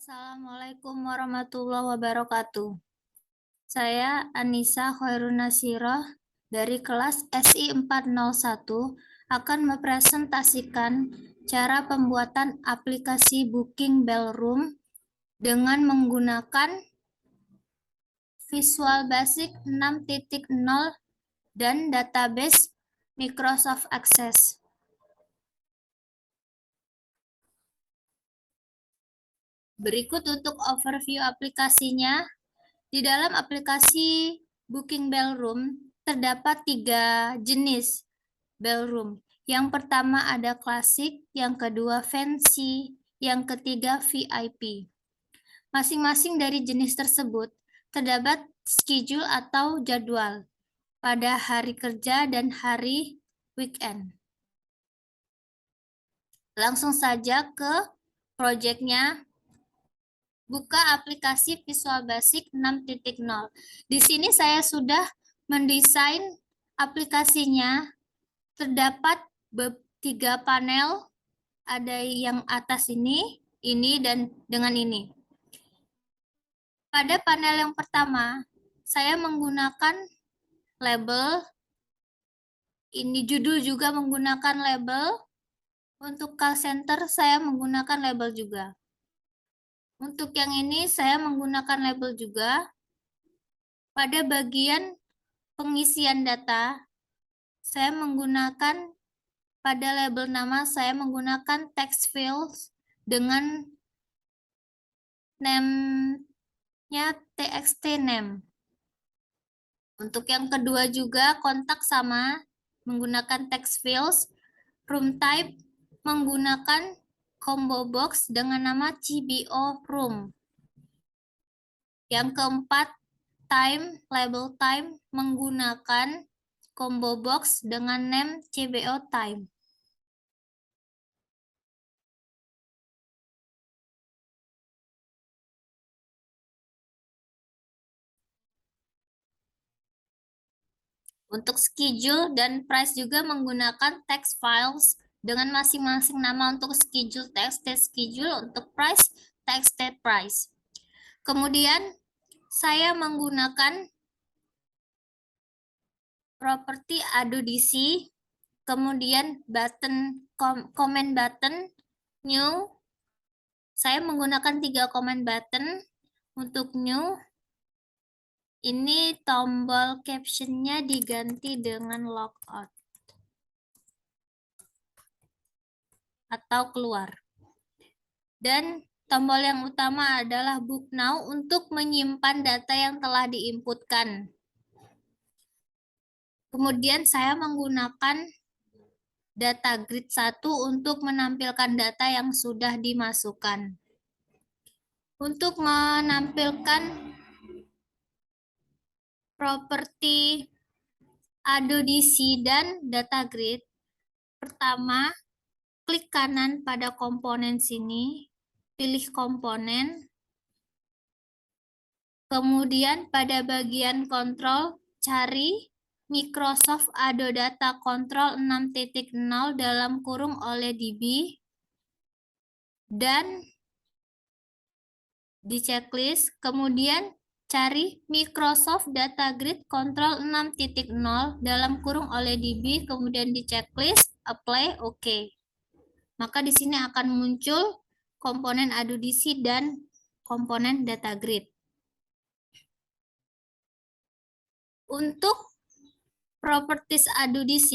Assalamualaikum warahmatullahi wabarakatuh. Saya Anissa Khairun Nasirah dari kelas SI 401 akan mempresentasikan cara pembuatan aplikasi Booking Ballroom dengan menggunakan Visual Basic 6.0 dan database Microsoft Access. Berikut untuk overview aplikasinya. Di dalam aplikasi Booking Ballroom terdapat 3 jenis ballroom. Yang pertama ada klasik, yang kedua fancy, yang ketiga VIP. Masing-masing dari jenis tersebut terdapat schedule atau jadwal pada hari kerja dan hari weekend. Langsung saja ke projectnya. Buka aplikasi Visual Basic 6.0. Di sini saya sudah mendesain aplikasinya. Terdapat 3 panel. Ada yang atas ini, dan dengan ini. Pada panel yang pertama, saya menggunakan label. Ini judul juga menggunakan label. Untuk call center saya menggunakan label juga. Untuk yang ini saya menggunakan label juga. Pada bagian pengisian data, saya menggunakan pada label nama, saya menggunakan text fields dengan name-nya txt name. Untuk yang kedua juga kontak sama, menggunakan text fields. Room type menggunakan combo box dengan nama CBO room. Yang keempat, label time menggunakan combo box dengan name CBO time. Untuk schedule dan price juga menggunakan text files dengan masing-masing nama. Untuk schedule text schedule, untuk price text price. Kemudian saya menggunakan properti addDC, kemudian button comment button new. Saya menggunakan 3 comment button. Untuk new, ini tombol captionnya diganti dengan logout atau keluar. Dan tombol yang utama adalah book now untuk menyimpan data yang telah diinputkan. Kemudian saya menggunakan data grid 1 untuk menampilkan data yang sudah dimasukkan. Untuk menampilkan properti addDC dan data grid, pertama klik kanan pada komponen sini, pilih komponen, kemudian pada bagian kontrol cari Microsoft Data Control 6.0 dalam kurung oleh DB dan di checklist, kemudian cari Microsoft Data Grid Control 6.0 dalam kurung oleh DB, kemudian di checklist, apply, OK. Maka di sini akan muncul komponen addDC dan komponen data grid. Untuk properties addDC,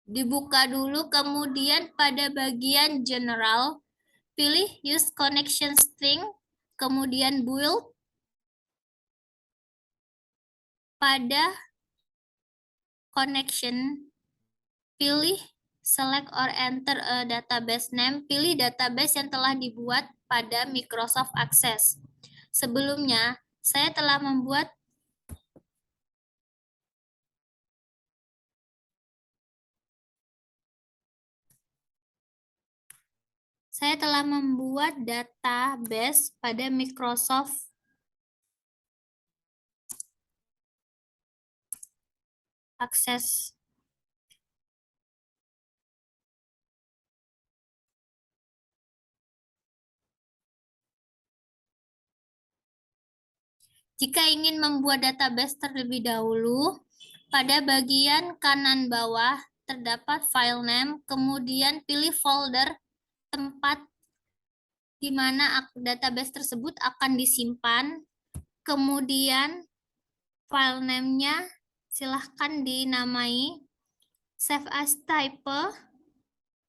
dibuka dulu, kemudian pada bagian general, pilih use connection string, kemudian build. Pada connection, pilih select or enter a database name, pilih database yang telah dibuat pada Microsoft Access. Sebelumnya, saya telah membuat database pada Microsoft Access. Jika ingin membuat database terlebih dahulu, pada bagian kanan bawah terdapat file name, kemudian pilih folder tempat di mana database tersebut akan disimpan, kemudian file name-nya silahkan dinamai Save as Type,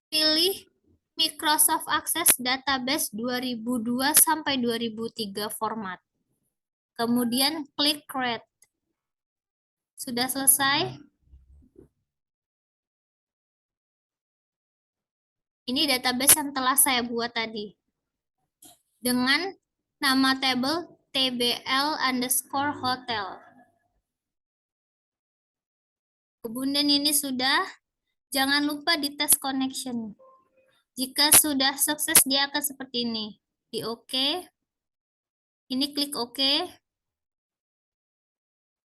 pilih Microsoft Access Database 2002 sampai 2003 format. Kemudian klik Create. Sudah selesai? Ini database yang telah saya buat tadi. Dengan nama table tbl_hotel. Kemudian ini sudah, jangan lupa di tes connection. Jika sudah sukses, dia akan seperti ini. Di OK. Ini klik OK.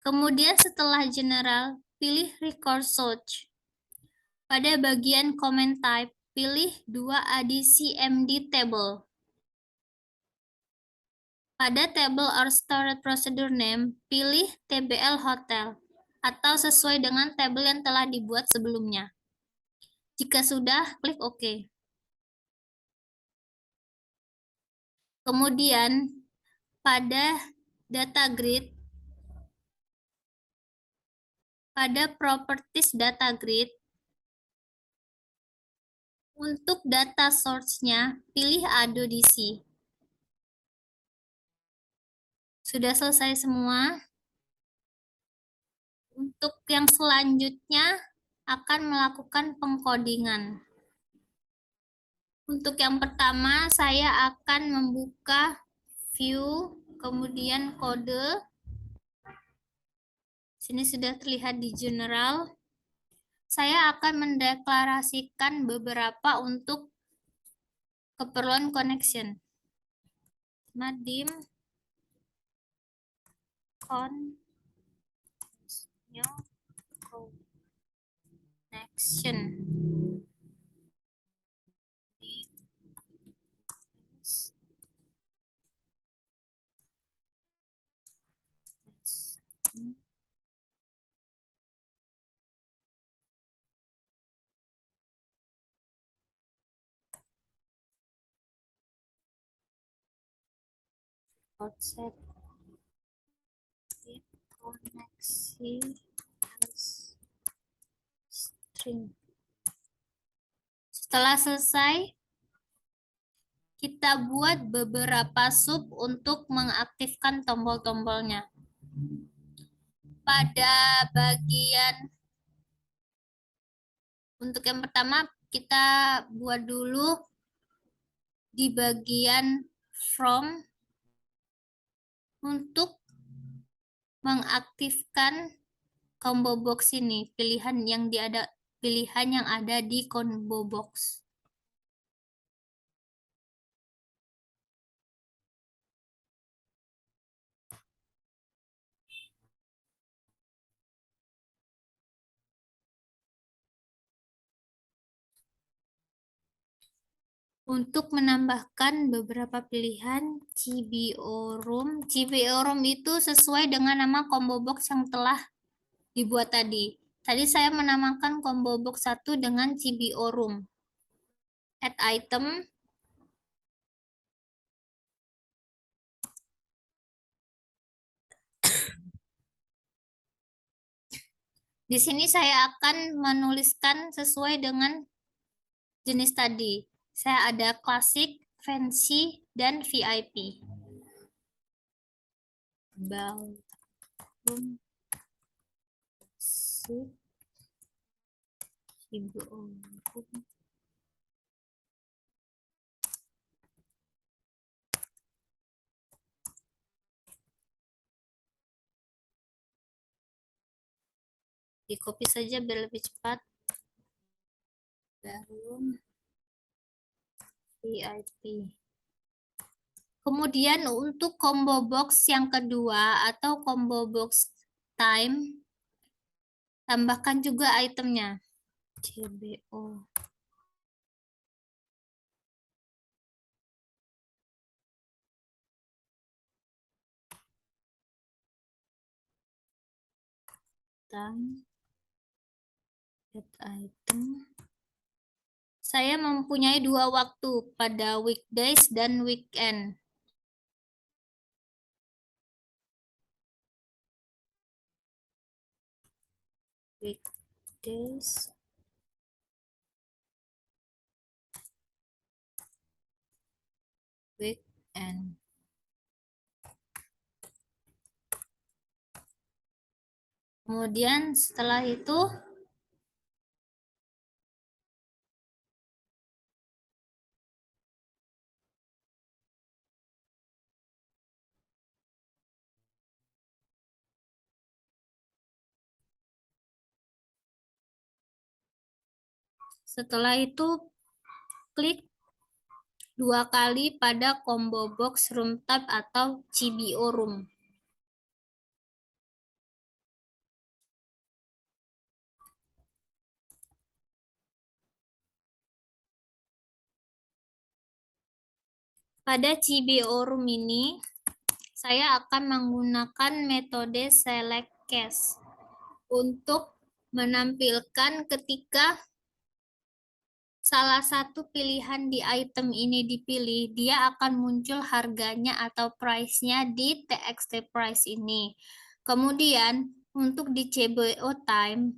Kemudian setelah general, pilih record search. Pada bagian comment type, pilih 2 adisi MD table. Pada table or stored procedure name, pilih TBL Hotel atau sesuai dengan tabel yang telah dibuat sebelumnya. Jika sudah, klik OK. Kemudian, pada data grid, pada properties data grid, untuk data source-nya, pilih ADODC. Sudah selesai semua. Untuk yang selanjutnya, akan melakukan pengkodingan. Untuk yang pertama, saya akan membuka view, kemudian kode. Sini sudah terlihat di general. Saya akan mendeklarasikan beberapa untuk keperluan connection. Nadim con new connection. Outset koneksi string. Setelah selesai, kita buat beberapa sub untuk mengaktifkan tombol-tombolnya. Pada bagian untuk yang pertama, kita buat dulu di bagian from untuk mengaktifkan combo box ini, pilihan yang ada di combo box. Untuk menambahkan beberapa pilihan CBO Room. CBO Room itu sesuai dengan nama combo box yang telah dibuat tadi. Tadi saya menamakan combo box 1 dengan CBO Room. Add item. Di sini saya akan menuliskan sesuai dengan jenis tadi. Saya ada klasik, fancy, dan VIP. Ballroom, di copy saja biar lebih cepat. Ballroom, VIP. Kemudian untuk combo box yang kedua atau combo box time, tambahkan juga itemnya. CBO. time, get item. Saya mempunyai 2 waktu pada weekdays dan weekend. Weekdays, weekend. Kemudian setelah itu klik 2 kali pada combo box room type atau CBO room. Pada CBO room ini, saya akan menggunakan metode select case untuk menampilkan ketika salah satu pilihan di item ini dipilih, dia akan muncul harganya atau price-nya di txt price ini. Kemudian, untuk di CBO time,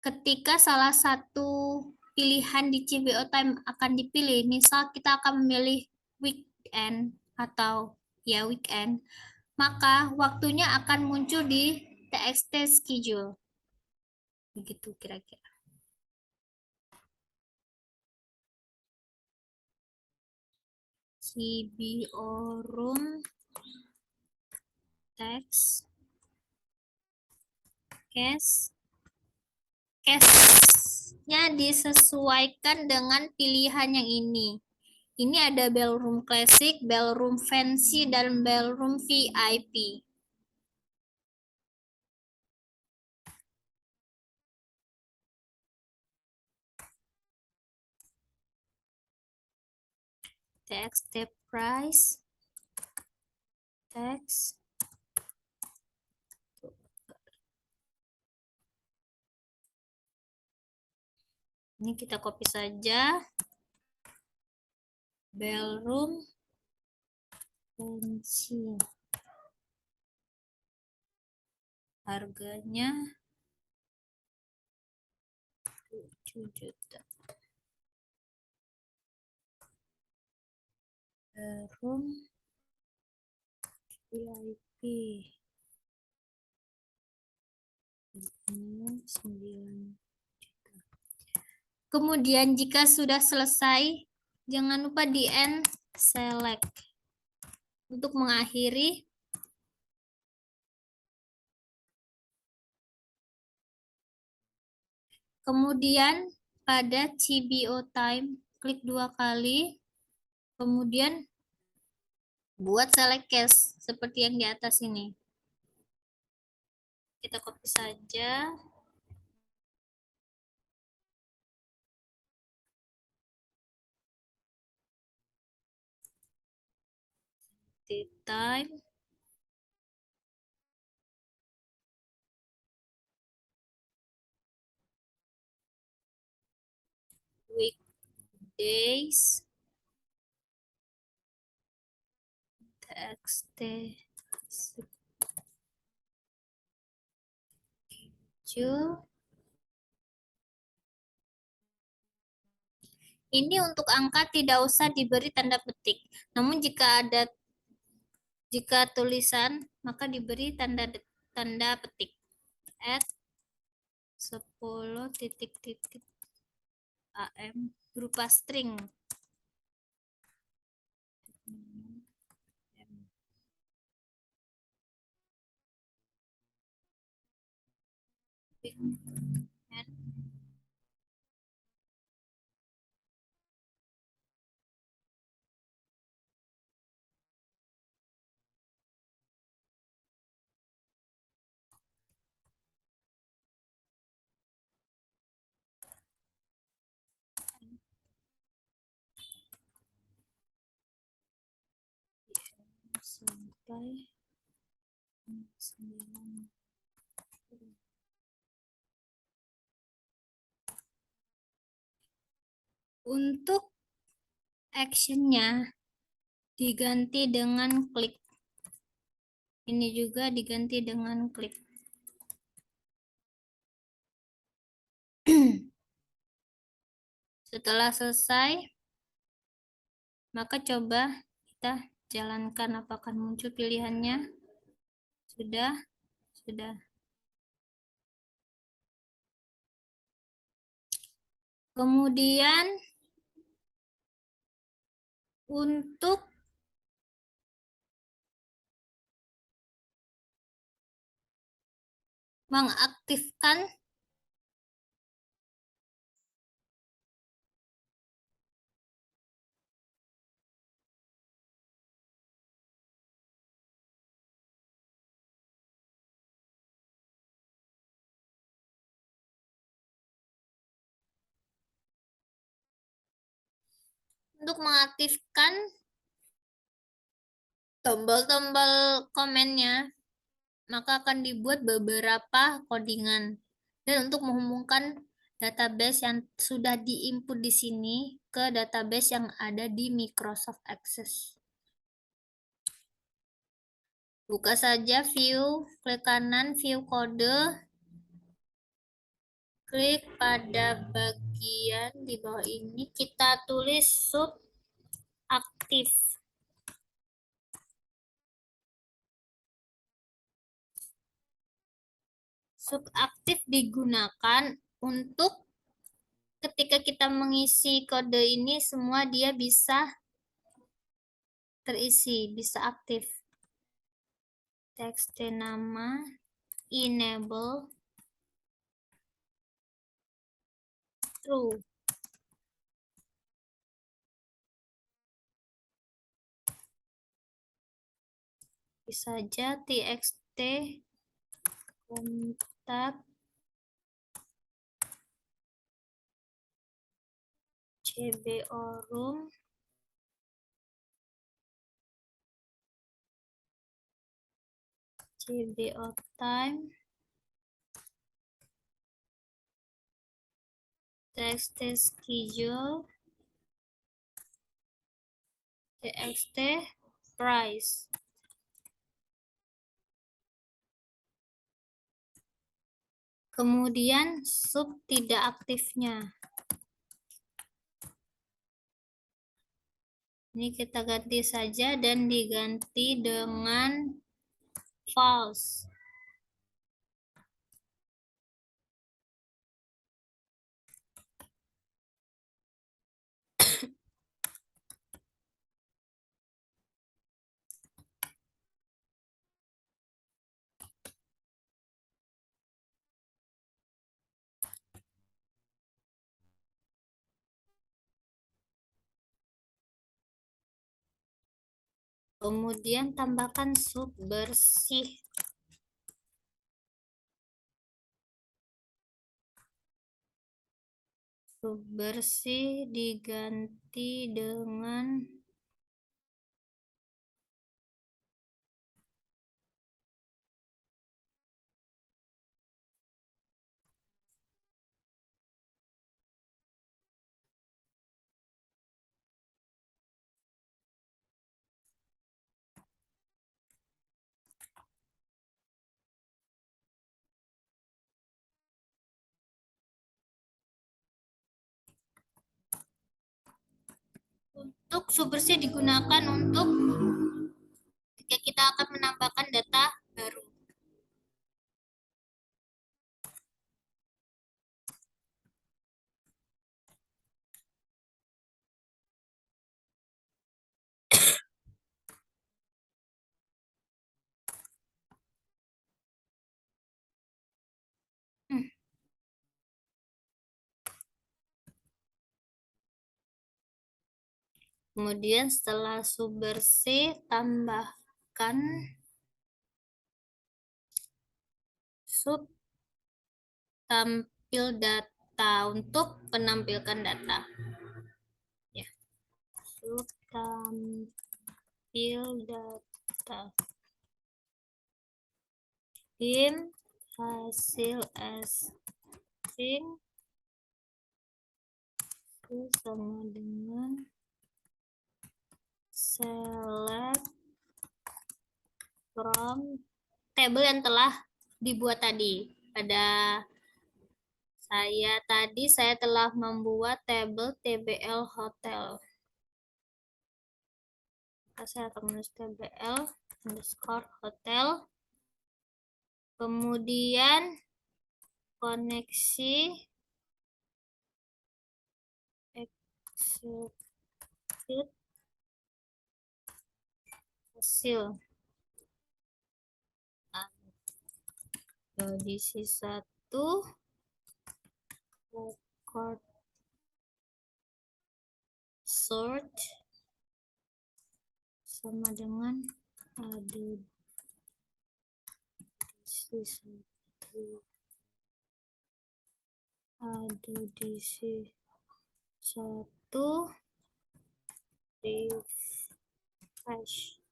ketika salah satu pilihan di CBO time akan dipilih, misal kita akan memilih weekend atau weekend, maka waktunya akan muncul di txt schedule. Begitu kira-kira. CBO room text case-nya disesuaikan dengan pilihan yang ini. Ini ada ballroom classic, ballroom fancy, dan ballroom VIP. Text price, text. Ini kita copy saja. Ballroom fancy. Harganya 7 juta. Ballroom VIP. 9. Kemudian jika sudah selesai, jangan lupa di end select untuk mengakhiri. Kemudian pada CBO time, klik 2 kali, kemudian buat select case seperti yang di atas ini. Kita copy saja. Di time, weekdays, txt schedule. Ini untuk angka tidak usah diberi tanda petik. Namun jika tulisan maka diberi tanda petik. Add 10 titik-titik AM berupa string. Sampai 9. Untuk actionnya diganti dengan klik. Ini juga diganti dengan klik. Setelah selesai, maka coba kita jalankan apakah muncul pilihannya. Sudah, sudah. Kemudian untuk mengaktifkan tombol-tombol komennya, maka akan dibuat beberapa codingan. Dan untuk menghubungkan database yang sudah diinput di sini ke database yang ada di Microsoft Access. Buka saja view, klik kanan view kode, klik pada bagian di bawah ini, kita tulis sub aktif. Subaktif digunakan untuk ketika kita mengisi kode ini semua dia bisa terisi, bisa aktif. Txt nama, enable, true. Bisa saja txt kontak cborum cbotime txt schedule txt price. Kemudian sub tidak aktifnya. Ini kita ganti saja dan diganti dengan false. Kemudian tambahkan sub bersih. Sub bersih diganti dengan untuk sub bersih digunakan untuk ketika kita akan menambahkan data baru. Kemudian setelah sub bersih tambahkan sub tampil data untuk menampilkan data. Ya. Sub tampil data. Tim hasil string sama dengan select from table yang telah dibuat tadi. Saya telah membuat tabel TBL Hotel. Saya akan menulis TBL underscore hotel. Kemudian koneksi execute hasil. Audisi 1 record sort sama dengan audisi 1 refresh.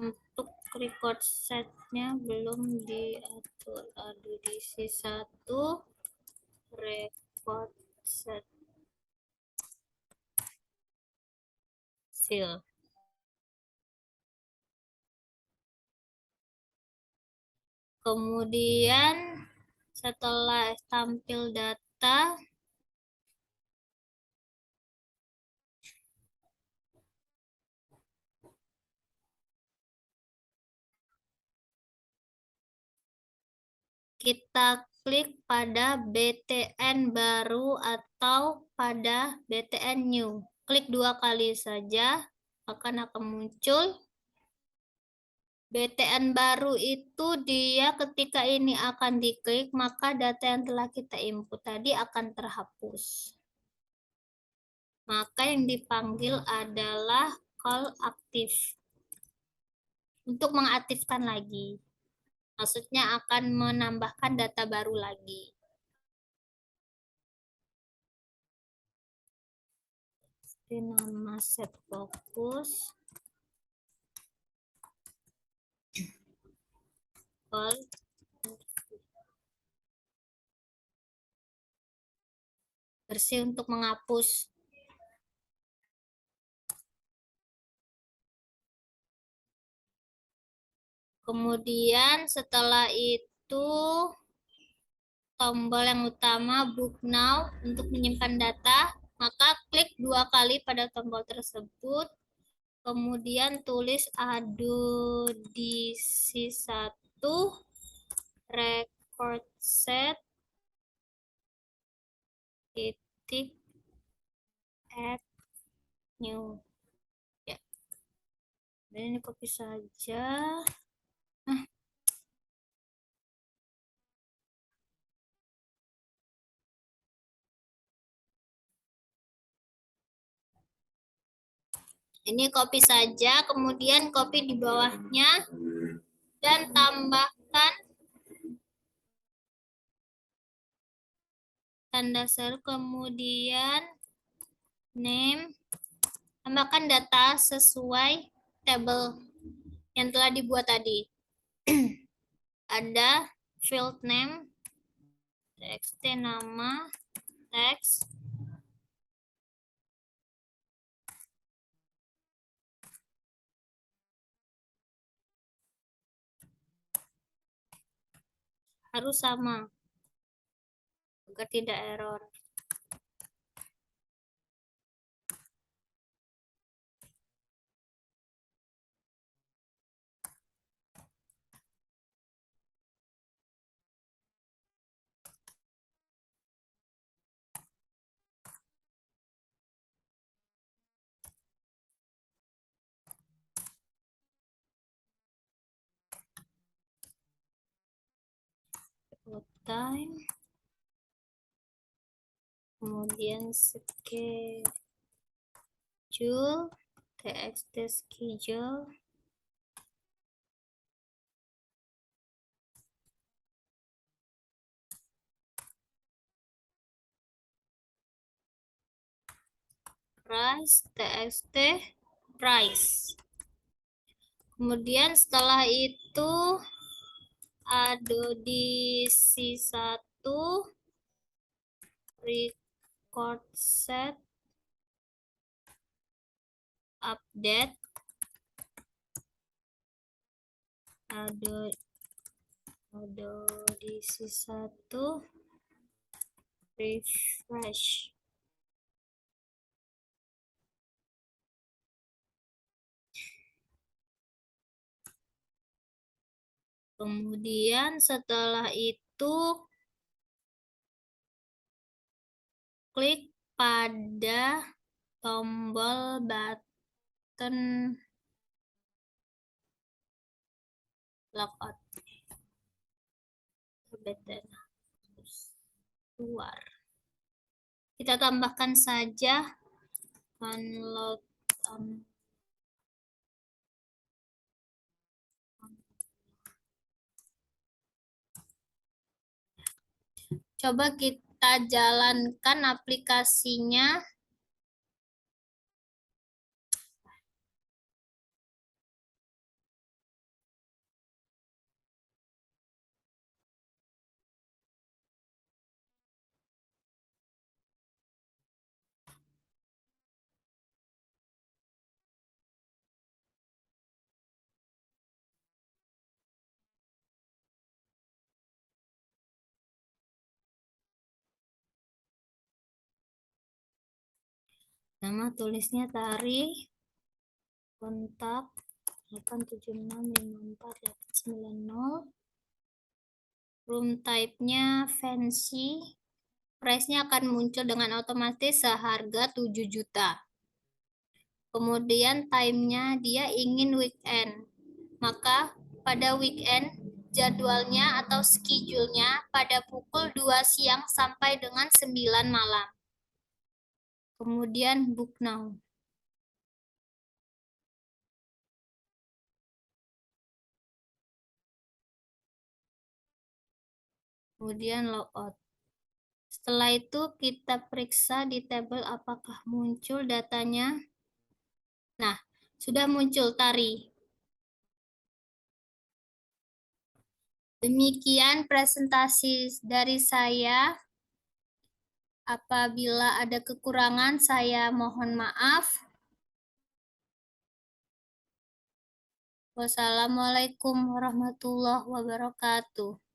Untuk record setnya belum diatur. Audisi 1 record set hasil. Kemudian setelah tampil data, kita klik pada BTN baru atau pada BTN new. Klik 2 kali saja, akan muncul. BTN baru itu dia ketika ini akan diklik, maka data yang telah kita input tadi akan terhapus. Maka yang dipanggil adalah call aktif. Untuk mengaktifkan lagi. Maksudnya akan menambahkan data baru lagi. Nama set fokus. Call bersih untuk menghapus. Kemudian setelah itu tombol yang utama book now untuk menyimpan data, maka klik 2 kali pada tombol tersebut. Kemudian tulis audisi 1 record set titik add new. Ya. Dan ini copy saja. Ini copy saja, kemudian copy di bawahnya dan tambahkan tanda seru, kemudian name, tambahkan data sesuai tabel yang telah dibuat tadi. Ada field name, txt nama, teks, harus sama agar tidak error. Time, kemudian schedule, txt schedule, price, txt price. Kemudian setelah itu ada di C1 record set update, ada di C1 refresh. Kemudian setelah itu klik pada tombol button logout. Keluar. Kita tambahkan saja download coba kita jalankan aplikasinya. Nama tulisnya Tari, kontak 8765490, room type-nya fancy, price-nya akan muncul dengan otomatis seharga 7 juta. Kemudian time-nya dia ingin weekend, maka pada weekend jadwalnya atau schedule-nya pada pukul 2 siang sampai dengan 9 malam. Kemudian book now. Kemudian logout. Setelah itu kita periksa di tabel apakah muncul datanya. Nah, sudah muncul Tari. Demikian presentasi dari saya. Apabila ada kekurangan, saya mohon maaf. Wassalamualaikum warahmatullahi wabarakatuh.